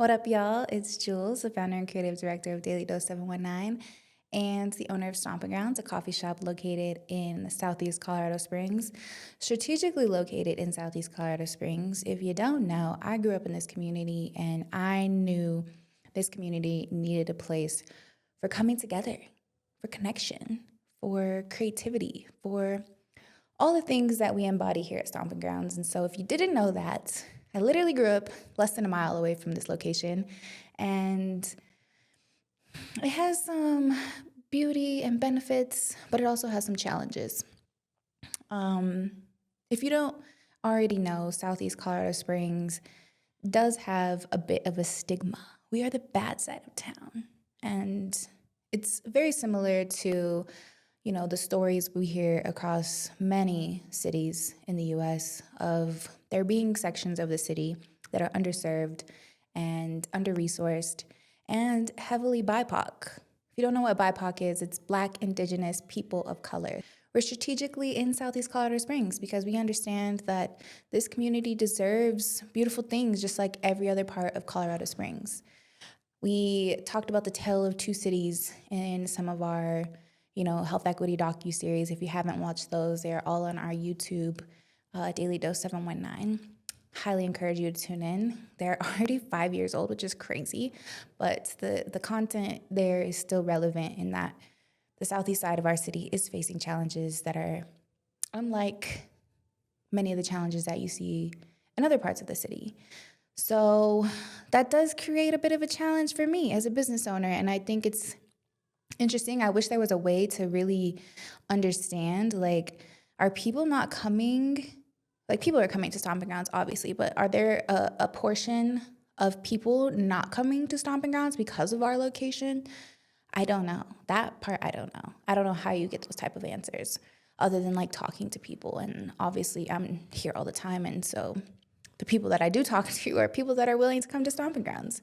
What up, y'all? It's Jules, the founder and creative director of Daily Dose 719 and the owner of Stompin Groundz, a coffee shop located in Southeast Colorado Springs, strategically located in Southeast Colorado Springs. If you don't know, I grew up in this community and I knew this community needed a place for coming together, for connection, for creativity, for all the things that we embody here at Stompin Groundz. And so if you didn't know that, I literally grew up less than a mile away from this location, and it has some beauty and benefits, but it also has some challenges. If you don't already know, Southeast Colorado Springs does have a bit of a stigma. We are the bad side of town, and it's very similar to the stories we hear across many cities in the US of there being sections of the city that are underserved and under-resourced and heavily BIPOC. If you don't know what BIPOC is, it's Black, Indigenous, people of color. We're strategically in Southeast Colorado Springs because we understand that this community deserves beautiful things just like every other part of Colorado Springs. We talked about the tale of two cities in some of our health equity docuseries. If you haven't watched those, they're all on our YouTube, Daily Dose 719. Highly encourage you to tune in. They're already 5 years old, which is crazy, but the content there is still relevant in that the southeast side of our city is facing challenges that are unlike many of the challenges that you see in other parts of the city. So that does create a bit of a challenge for me as a business owner, and I think it's interesting. I wish there was a way to really understand, are people not coming? People are coming to Stompin Groundz, obviously, but are there a portion of people not coming to Stompin Groundz because of our location? I don't know. That part, I don't know. I don't know how you get those type of answers other than talking to people. And obviously I'm here all the time. And so the people that I do talk to are people that are willing to come to Stompin Groundz.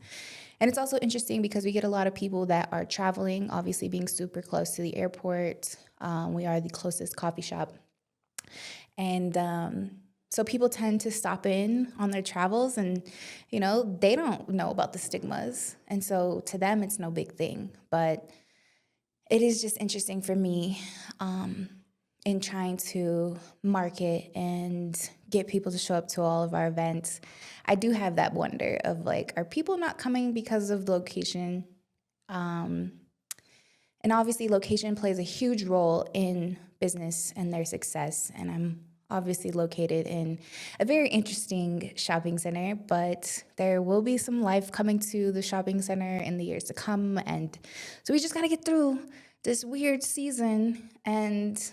And it's also interesting because we get a lot of people that are traveling, obviously being super close to the airport. We are the closest coffee shop. And so people tend to stop in on their travels and, they don't know about the stigmas. And so to them, it's no big thing. But it is just interesting for me in trying to market and get people to show up to all of our events. I do have that wonder of are people not coming because of the location? And obviously location plays a huge role in business and their success. And I'm obviously located in a very interesting shopping center, but there will be some life coming to the shopping center in the years to come. And so we just got to get through this weird season. And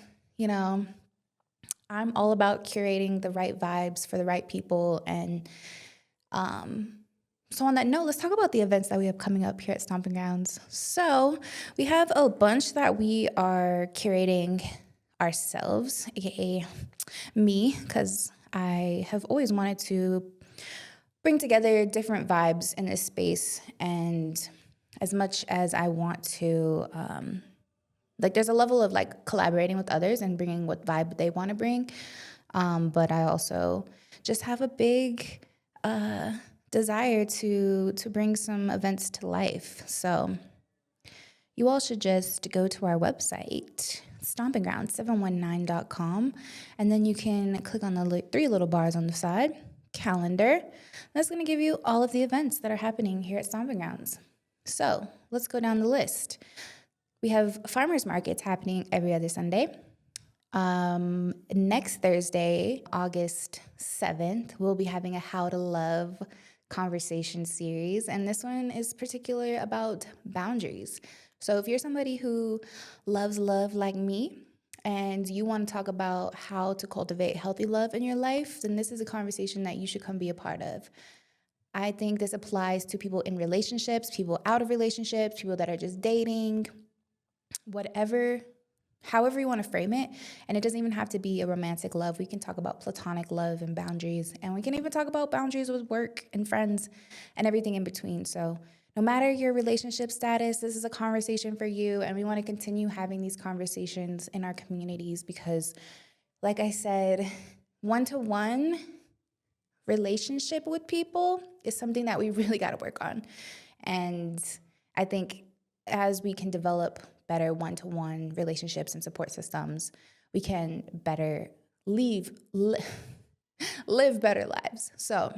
I'm all about curating the right vibes for the right people. And so on that note, let's talk about the events that we have coming up here at Stompin Groundz. So we have a bunch that we are curating ourselves, aka me, because I have always wanted to bring together different vibes in this space. And as much as I want to there's a level of collaborating with others and bringing what vibe they want to bring. But I also just have a big desire to bring some events to life. So you all should just go to our website, stompingroundz719.com, and then you can click on the three little bars on the side, calendar. That's going to give you all of the events that are happening here at Stompin Groundz. So let's go down the list. We have farmers markets happening every other Sunday. Next Thursday, August 7th, we'll be having a How to Love conversation series, and this one is particular about boundaries. So if you're somebody who loves love like me and you want to talk about how to cultivate healthy love in your life, then this is a conversation that you should come be a part of. I think this applies to people in relationships, people out of relationships, people that are just dating, however you want to frame it. And it doesn't even have to be a romantic love. We can talk about platonic love and boundaries, and we can even talk about boundaries with work and friends and everything in between. So no matter your relationship status, this is a conversation for you, and we want to continue having these conversations in our communities because, like I said, one-to-one relationship with people is something that we really got to work on. And I think as we can develop better one-to-one relationships and support systems, we can better live better lives. So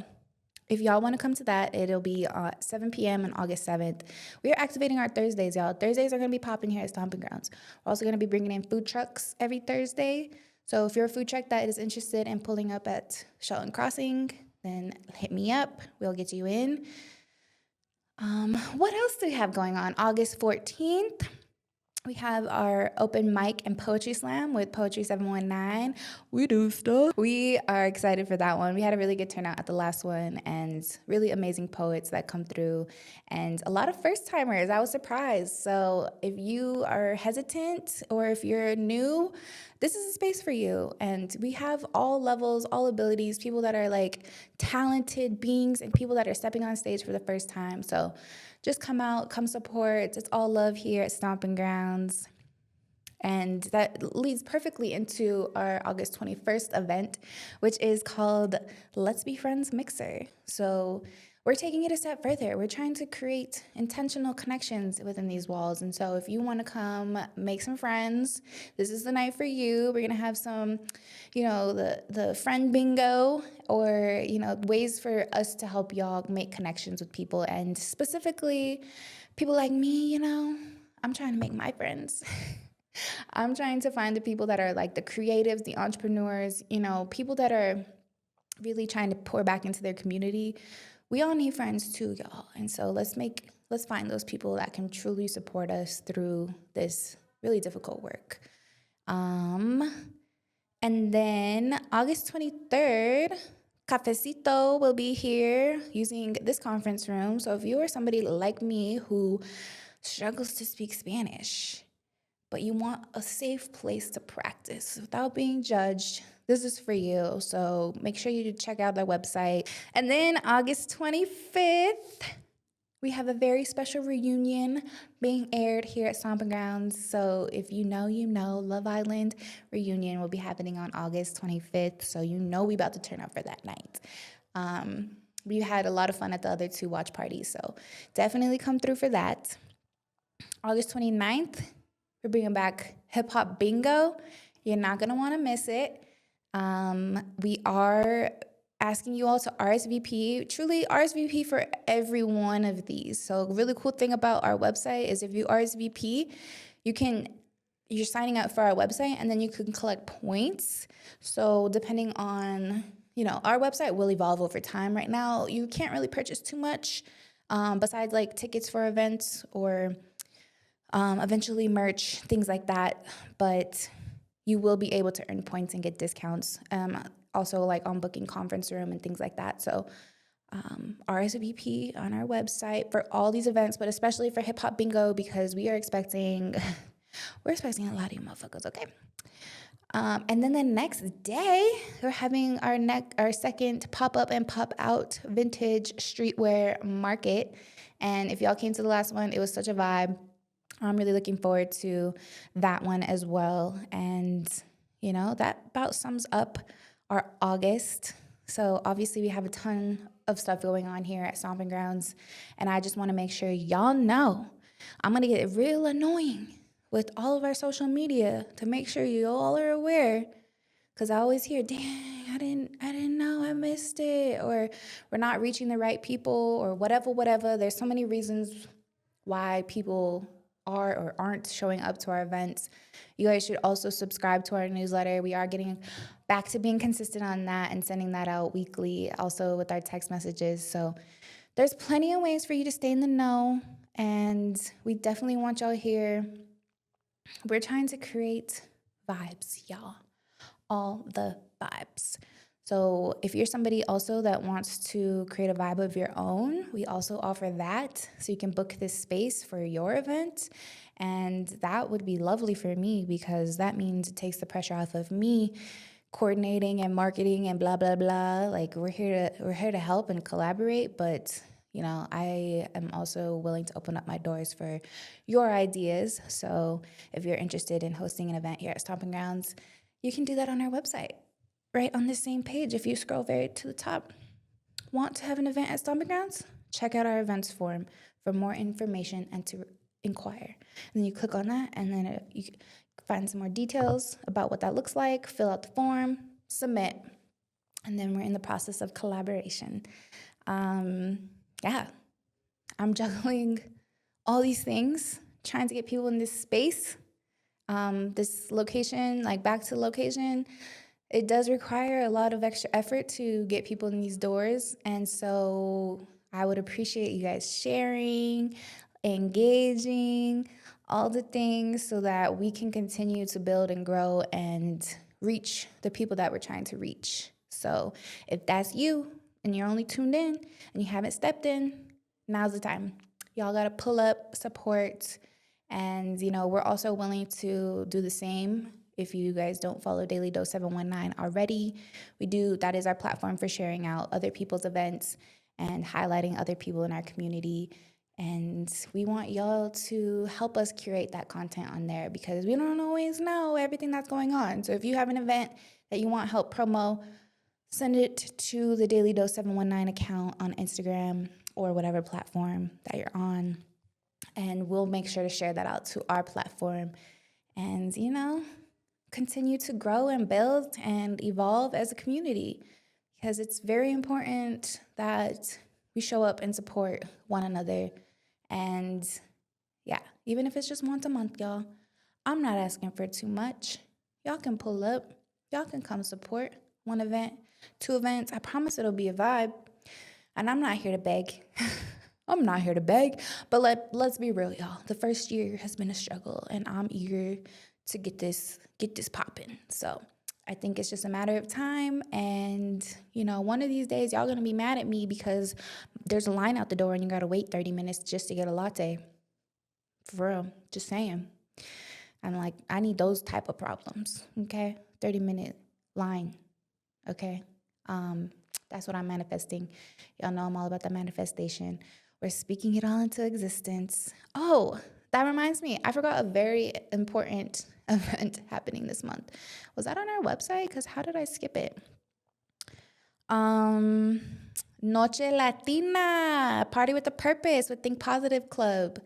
if y'all want to come to that, it'll be 7 p.m. on August 7th. We are activating our Thursdays, y'all. Thursdays are going to be popping here at Stompin Groundz. We're also going to be bringing in food trucks every Thursday. So if you're a food truck that is interested in pulling up at Shelton Crossing, then hit me up. We'll get you in. What else do we have going on? August 14th. We have our open mic and poetry slam with Poetry 719. We do stuff. We are excited for that one. We had a really good turnout at the last one and really amazing poets that come through and a lot of first timers. I was surprised. So if you are hesitant or if you're new, this is a space for you. And we have all levels, all abilities, people that are like talented beings and people that are stepping on stage for the first time. So just come out, come support. It's all love here at Stompin Groundz. And that leads perfectly into our August 21st event, which is called Let's Be Friends Mixer. So we're taking it a step further. We're trying to create intentional connections within these walls. And so if you want to come make some friends, this is the night for you. We're going to have some, the friend bingo or, ways for us to help y'all make connections with people. And specifically, people like me, I'm trying to make my friends. I'm trying to find the people that are like the creatives, the entrepreneurs, people that are really trying to pour back into their community. We all need friends too, y'all. And so let's find those people that can truly support us through this really difficult work. And then August 23rd, Cafecito will be here using this conference room. So if you are somebody like me who struggles to speak Spanish, but you want a safe place to practice without being judged, this is for you. So make sure you check out their website. And then August 25th, we have a very special reunion being aired here at Stompin Groundz. So if you know, Love Island reunion will be happening on August 25th. So we about to turn up for that night. We had a lot of fun at the other two watch parties. So definitely come through for that. August 29th, we're bringing back Hip Hop Bingo. You're not going to want to miss it. We are asking you all to RSVP, truly RSVP for every one of these. So a really cool thing about our website is if you RSVP, you're signing up for our website and then you can collect points. So depending on, our website will evolve over time. Right now, you can't really purchase too much besides like tickets for events or eventually merch, things like that. But you will be able to earn points and get discounts, also like on booking conference room and things like that. So RSVP on our website for all these events, but especially for Hip Hop Bingo because we're expecting a lot of you motherfuckers, okay? And then the next day, we're having our second pop-up and pop-out vintage streetwear market. And if y'all came to the last one, it was such a vibe. I'm really looking forward to that one as well. And, that about sums up our August. So obviously we have a ton of stuff going on here at Stompin Groundz. And I just want to make sure y'all know I'm going to get real annoying with all of our social media to make sure you all are aware. Because I always hear, dang, I didn't know, I missed it. Or we're not reaching the right people or whatever. There's so many reasons why people are or aren't showing up to our events. You guys should also subscribe to our newsletter. We are getting back to being consistent on that and sending that out weekly, also with our text messages. So there's plenty of ways for you to stay in the know, and we definitely want y'all here. We're trying to create vibes, y'all. All the vibes. So if you're somebody also that wants to create a vibe of your own, we also offer that. So you can book this space for your event. And that would be lovely for me because that means it takes the pressure off of me coordinating and marketing and blah, blah, blah. Like we're here to help and collaborate, but I am also willing to open up my doors for your ideas. So if you're interested in hosting an event here at Stompin Groundz, you can do that on our website. Right on the same page if you scroll very to the top. want to have an event at Stompin Groundz, check out our events form for more information and to inquire. And then you click on that, and then you can find some more details about what that looks like, fill out the form, submit, and then we're in the process of collaboration. Yeah, I'm juggling all these things, trying to get people in this space, this location, like back to location. It does require a lot of extra effort to get people in these doors. And so I would appreciate you guys sharing, engaging, all the things so that we can continue to build and grow and reach the people that we're trying to reach. So if that's you and you're only tuned in and you haven't stepped in, now's the time. Y'all got to pull up, support, and, we're also willing to do the same. If you guys don't follow Daily Dose 719 already, that is our platform for sharing out other people's events and highlighting other people in our community. And we want y'all to help us curate that content on there because we don't always know everything that's going on. So if you have an event that you want help promo, send it to the Daily Dose 719 account on Instagram or whatever platform that you're on. And we'll make sure to share that out to our platform and, continue to grow and build and evolve as a community, because it's very important that we show up and support one another. And yeah, even if it's just once a month, y'all, I'm not asking for too much. Y'all can pull up, y'all can come support one event, 2 events. I promise it'll be a vibe. And I'm not here to beg. I'm not here to beg, but let's be real, y'all. The first year has been a struggle, and I'm eager to get this popping. So I think it's just a matter of time. And, one of these days, y'all going to be mad at me because there's a line out the door and you got to wait 30 minutes just to get a latte. For real, just saying. I'm like, I need those type of problems, okay? 30-minute line, okay? That's what I'm manifesting. Y'all know I'm all about the manifestation. We're speaking it all into existence. Oh, that reminds me. I forgot a very important event happening this month. Was that on our website? Because how did I skip it? Noche Latina, Party with a Purpose with Think Positive Club.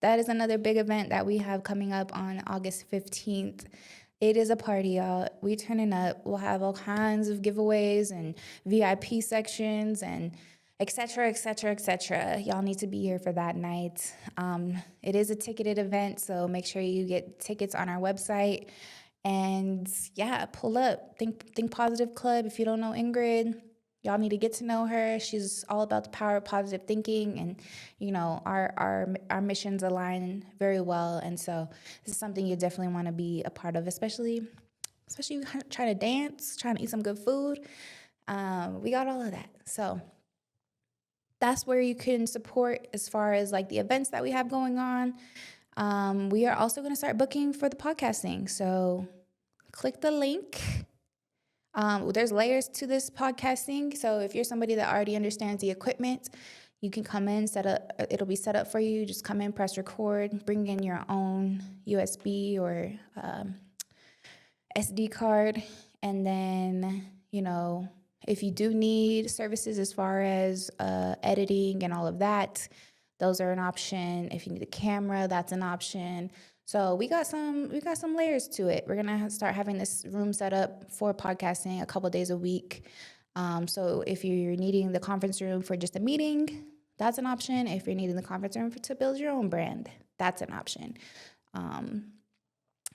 That is another big event that we have coming up on August 15th. It is a party, y'all. We turning up. We'll have all kinds of giveaways and VIP sections and et cetera, et cetera, et cetera. Y'all need to be here for that night. It is a ticketed event, so make sure you get tickets on our website. And yeah, pull up. Think Positive Club. If you don't know Ingrid, y'all need to get to know her. She's all about the power of positive thinking, and our missions align very well. And so this is something you definitely want to be a part of, especially trying to dance, trying to eat some good food. We got all of that. So that's where you can support as far as like the events that we have going on. We are also going to start booking for the podcasting. So click the link. There's layers to this podcasting. So if you're somebody that already understands the equipment, you can come in, it'll be set up for you. Just come in, press record, bring in your own USB or SD card. And then, if you do need services as far as editing and all of that, those are an option. If you need a camera, that's an option. So we got some layers to it. We're gonna start having this room set up for podcasting a couple days a week. So if you're needing the conference room for just a meeting, that's an option. If you're needing the conference room to build your own brand, that's an option.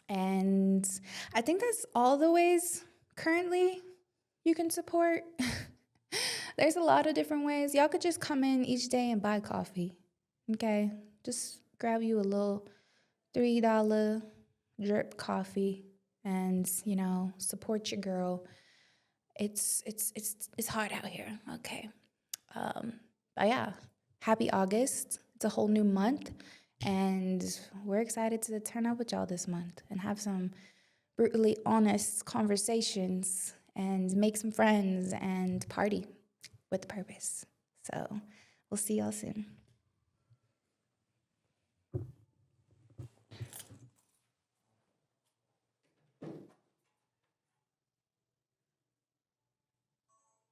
And I think that's all the ways currently you can support. There's a lot of different ways. Y'all could just come in each day and buy coffee. Okay? Just grab you a little $3 drip coffee and, support your girl. It's hard out here. Okay. But yeah, happy August. It's a whole new month, and we're excited to turn up with y'all this month and have some brutally honest conversations and make some friends and party with purpose. So we'll see y'all soon.